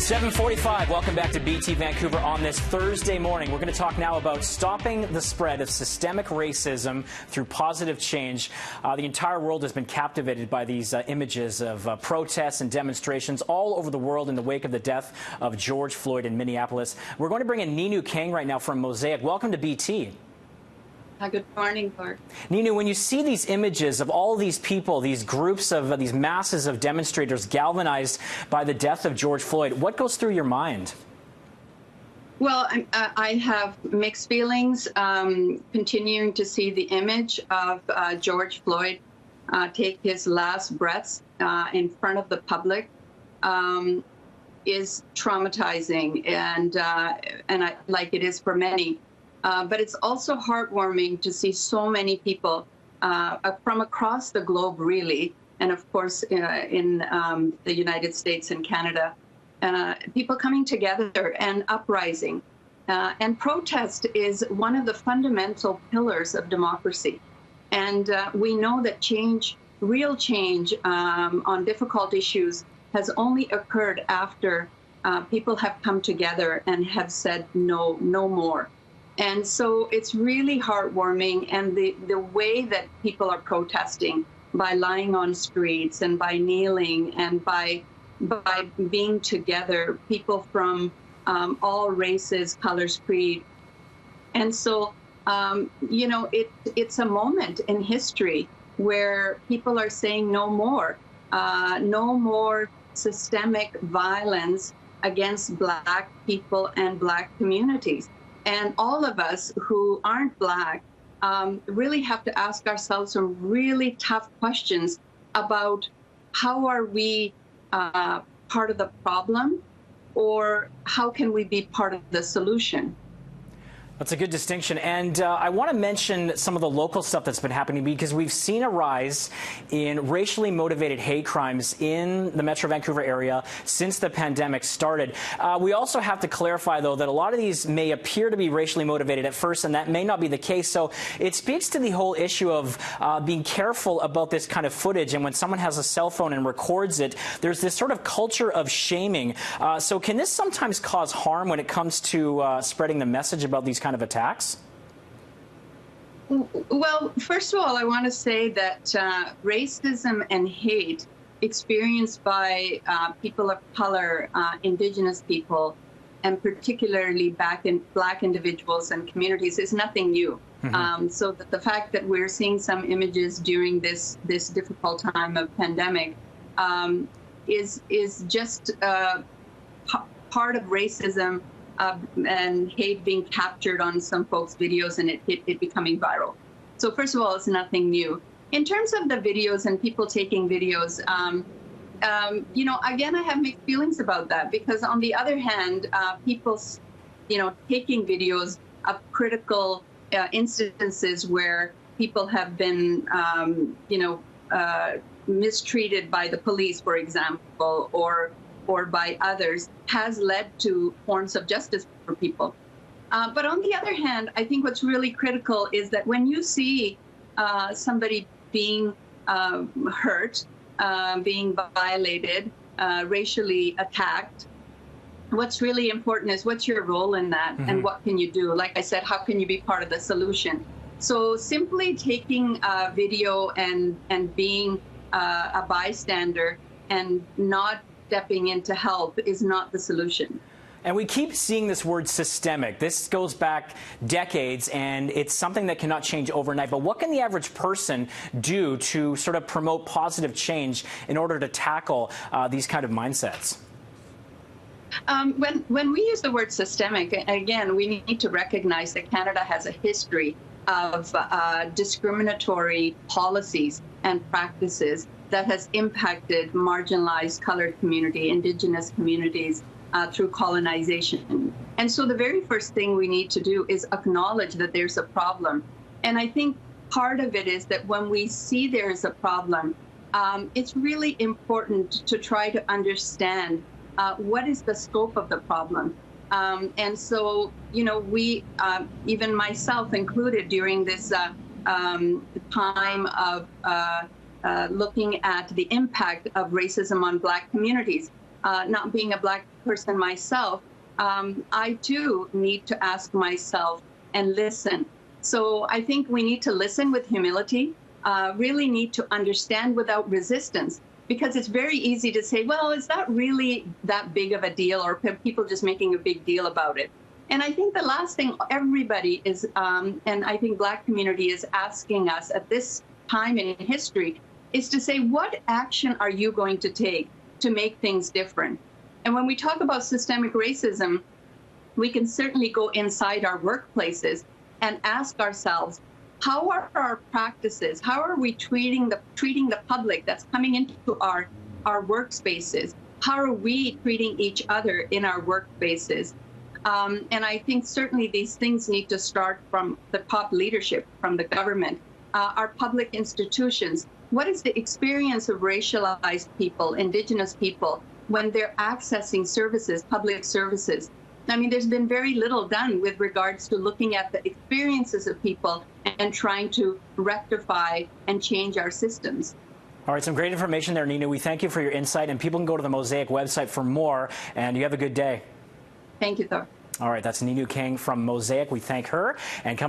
7:45. Welcome back to BT Vancouver on this Thursday morning. We're going to talk now about stopping the spread of systemic racism through positive change. The entire world has been captivated by these images of protests and demonstrations all over the world in the wake of the death of George Floyd in Minneapolis. We're going to bring in Ninu Kang right now from MOSAIC. Welcome to BT. Good morning, Clark. Ninu, when you see these images of all these people, these groups of these masses of demonstrators galvanized by the death of George Floyd, what goes through your mind? Well, I have mixed feelings. Continuing to see the image of George Floyd take his last breaths in front of the public is traumatizing, and like it is for many. But it's also heartwarming to see so many people from across the globe, really, and of course in the United States and Canada, people coming together and uprising. And protest is one of the fundamental pillars of democracy. And we know that change, real change on difficult issues has only occurred after people have come together and have said no, no more. And so it's really heartwarming, and the way that people are protesting by lying on streets and by kneeling and by being together, people from all races, colors, creed. And so, you know, it's a moment in history where people are saying no more systemic violence against Black people and Black communities. And all of us who aren't Black really have to ask ourselves some really tough questions about how are we part of the problem, or how can we be part of the solution? That's a good distinction. And I want to mention some of the local stuff that's been happening, because we've seen a rise in racially motivated hate crimes in the Metro Vancouver area since the pandemic started. We also have to clarify, though, that a lot of these may appear to be racially motivated at first, and that may not be the case. So it speaks to the whole issue of being careful about this kind of footage. And when someone has a cell phone and records it, there's this sort of culture of shaming. So can this sometimes cause harm when it comes to spreading the message about these kind of attacks? Well, first of all, I want to say that racism and hate experienced by people of color, Indigenous people, and particularly Black individuals and communities is nothing new. Mm-hmm. So that the fact that we're seeing some images during this difficult time of pandemic is just part of racism and hate being captured on some folks' videos and it becoming viral. So first of all, it's nothing new. In terms of the videos and people taking videos, you know, again, I have mixed feelings about that, because on the other hand, people, you know, taking videos of critical instances where people have been, you know, mistreated by the police, for example, or by others, has led to forms of justice for people. But on the other hand, I think what's really critical is that when you see somebody being hurt, being violated, racially attacked, what's really important is what's your role in that, mm-hmm. and what can you do? Like I said, how can you be part of the solution? So simply taking a video and being a bystander and not stepping in to help is not the solution. And we keep seeing this word systemic. This goes back decades, and it's something that cannot change overnight. But what can the average person do to sort of promote positive change in order to tackle these kind of mindsets? When we use the word systemic, again, we need to recognize that Canada has a history of discriminatory policies and practices that has impacted marginalized colored community, Indigenous communities through colonization. And so the very first thing we need to do is acknowledge that there's a problem. And I think part of it is that when we see there's a problem, it's really important to try to understand what is the scope of the problem. And so, you know, we, even myself included, during this time of looking at the impact of racism on Black communities, not being a Black person myself, I too need to ask myself and listen. So I think we need to listen with humility, really need to understand without resistance, because it's very easy to say, well, is that really that big of a deal, or people just making a big deal about it? And I think the last thing everybody is, and I think Black community is asking us at this time in history, is to say, what action are you going to take to make things different? And when we talk about systemic racism, we can certainly go inside our workplaces and ask ourselves, how are our practices? How are we treating the public that's coming into our workspaces? How are we treating each other in our workspaces? And I think certainly these things need to start from the top leadership, from the government, our public institutions. What is the experience of racialized people, Indigenous people, when they're accessing services, public services? I mean, there's been very little done with regards to looking at the experiences of people and trying to rectify and change our systems. All right, some great information there, Ninu. We thank you for your insight, and people can go to the MOSAIC website for more, and you have a good day. Thank you, Thor. All right, that's Ninu Kang from MOSAIC. We thank her. And